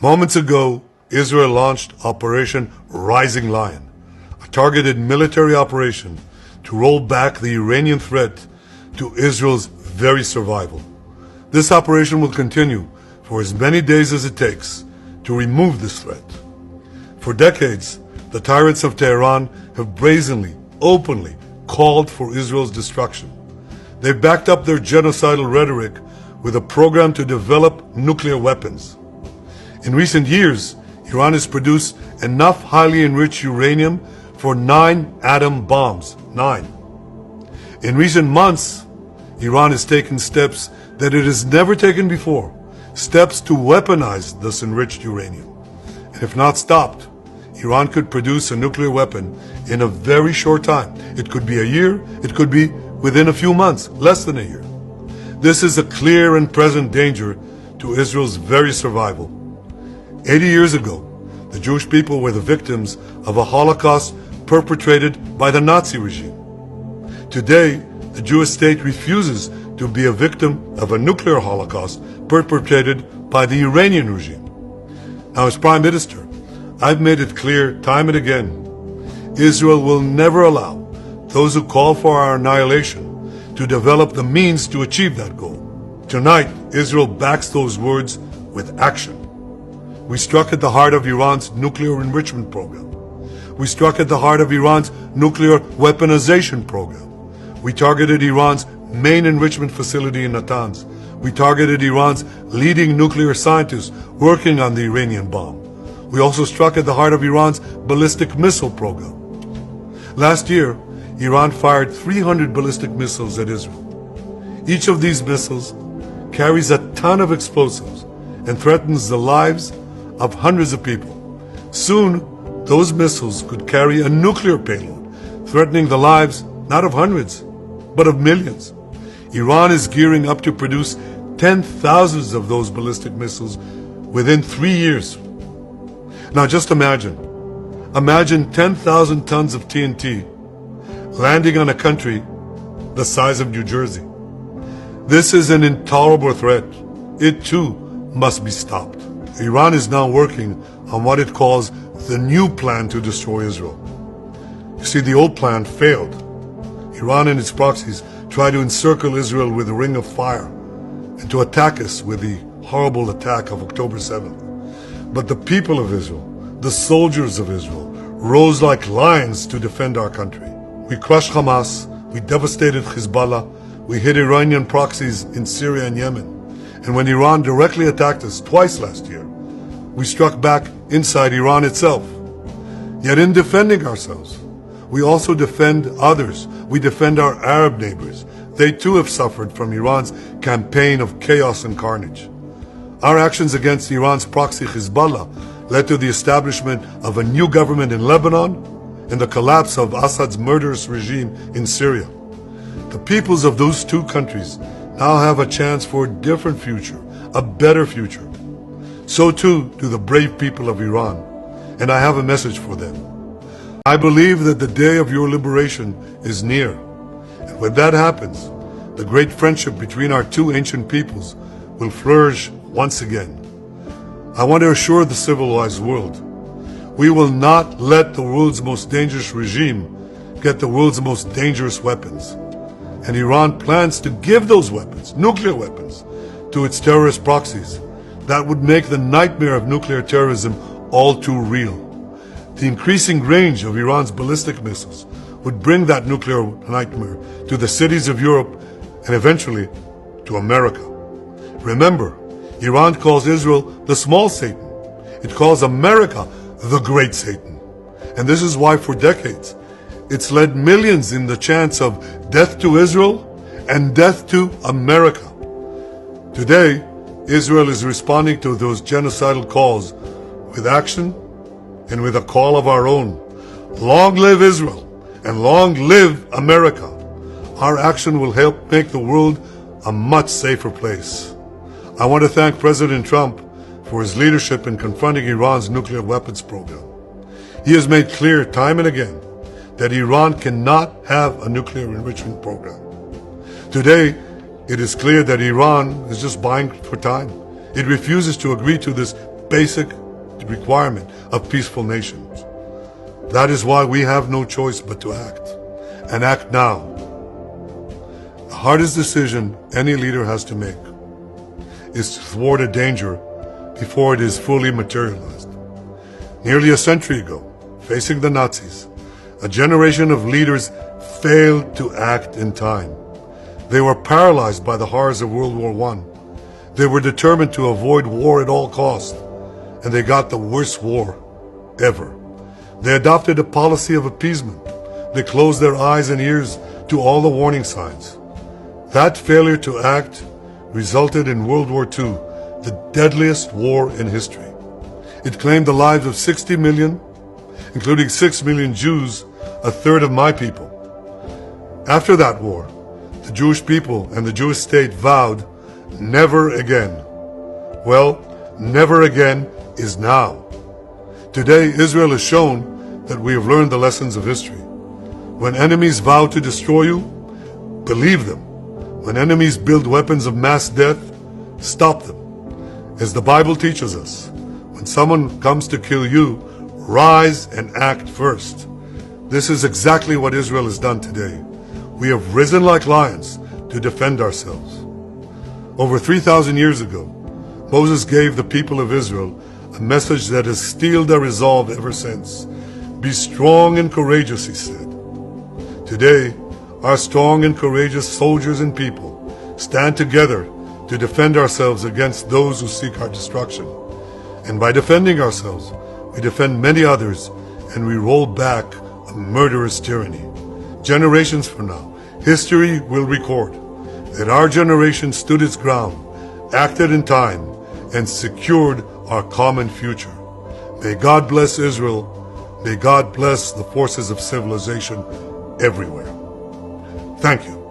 Moments ago, Israel launched Operation Rising Lion, a targeted military operation to roll back the Iranian threat to Israel's very survival. This operation will continue for as many days as it takes to remove this threat. For decades, the tyrants of Tehran have brazenly, openly called for Israel's destruction. They've backed up their genocidal rhetoric with a program to develop nuclear weapons. In recent years, Iran has produced enough highly enriched uranium for 9 atom bombs. 9. In recent months, Iran has taken steps that it has never taken before, steps to weaponize this enriched uranium. And if not stopped, Iran could produce a nuclear weapon in a very short time. It could be a year, it could be within a few months, less than a year. This is a clear and present danger to Israel's very survival. 80 years ago, the Jewish people were the victims of a Holocaust perpetrated by the Nazi regime. Today, the Jewish state refuses to be a victim of a nuclear Holocaust perpetrated by the Iranian regime. Now, as Prime Minister, I've made it clear time and again, Israel will never allow those who call for our annihilation to develop the means to achieve that goal. Tonight, Israel backs those words with action. We struck at the heart of Iran's nuclear enrichment program. We struck at the heart of Iran's nuclear weaponization program. We targeted Iran's main enrichment facility in Natanz. We targeted Iran's leading nuclear scientists working on the Iranian bomb. We also struck at the heart of Iran's ballistic missile program. Last year, Iran fired 300 ballistic missiles at Israel. Each of these missiles carries a ton of explosives and threatens the lives of hundreds of people. Soon, those missiles could carry a nuclear payload, threatening the lives not of hundreds, but of millions. Iran is gearing up to produce 10,000 of those ballistic missiles within 3 years. Now just imagine 10,000 tons of TNT landing on a country the size of New Jersey. This is an intolerable threat. It too must be stopped. Iran is now working on what it calls the new plan to destroy Israel. You see, the old plan failed. Iran and its proxies tried to encircle Israel with a ring of fire and to attack us with the horrible attack of October 7th. But the people of Israel, the soldiers of Israel, rose like lions to defend our country. We crushed Hamas, we devastated Hezbollah, we hit Iranian proxies in Syria and Yemen. And when Iran directly attacked us twice last year, we struck back inside Iran itself. Yet in defending ourselves, we also defend others. We defend our Arab neighbors. They too have suffered from Iran's campaign of chaos and carnage. Our actions against Iran's proxy Hezbollah led to the establishment of a new government in Lebanon and the collapse of Assad's murderous regime in Syria. The peoples of those two countries now have a chance for a different future, a better future. So too do the brave people of Iran, and I have a message for them. I believe that the day of your liberation is near, and when that happens, the great friendship between our two ancient peoples will flourish once again. I want to assure the civilized world, we will not let the world's most dangerous regime get the world's most dangerous weapons. And Iran plans to give those weapons, nuclear weapons, to its terrorist proxies. That would make the nightmare of nuclear terrorism all too real. The increasing range of Iran's ballistic missiles would bring that nuclear nightmare to the cities of Europe and eventually to America. Remember, Iran calls Israel the small Satan. It calls America the great Satan. And this is why for decades, it's led millions in the chants of death to Israel and death to America. Today, Israel is responding to those genocidal calls with action and with a call of our own. Long live Israel and long live America. Our action will help make the world a much safer place. I want to thank President Trump for his leadership in confronting Iran's nuclear weapons program. He has made clear time and again that Iran cannot have a nuclear enrichment program. Today, it is clear that Iran is just buying for time. It refuses to agree to this basic requirement of peaceful nations. That is why we have no choice but to act, and act now. The hardest decision any leader has to make is to thwart a danger before it is fully materialized. Nearly a century ago, facing the Nazis, a generation of leaders failed to act in time. They were paralyzed by the horrors of World War I. They were determined to avoid war at all costs, and they got the worst war ever. They adopted a policy of appeasement. They closed their eyes and ears to all the warning signs. That failure to act resulted in World War II, the deadliest war in history. It claimed the lives of 60 million, including 6 million Jews, a third of my people. After that war, the Jewish people and the Jewish state vowed, never again. Well, never again is now. Today, Israel has shown that we have learned the lessons of history. When enemies vow to destroy you, believe them. When enemies build weapons of mass death, stop them. As the Bible teaches us, when someone comes to kill you, rise and act first. This is exactly what Israel has done today. We have risen like lions to defend ourselves. Over 3,000 years ago, Moses gave the people of Israel a message that has steeled their resolve ever since. Be strong and courageous, he said. Today, our strong and courageous soldiers and people stand together to defend ourselves against those who seek our destruction. And by defending ourselves, we defend many others, and we roll back a murderous tyranny. Generations from now, history will record that our generation stood its ground, acted in time, and secured our common future. May God bless Israel. May God bless the forces of civilization everywhere. Thank you.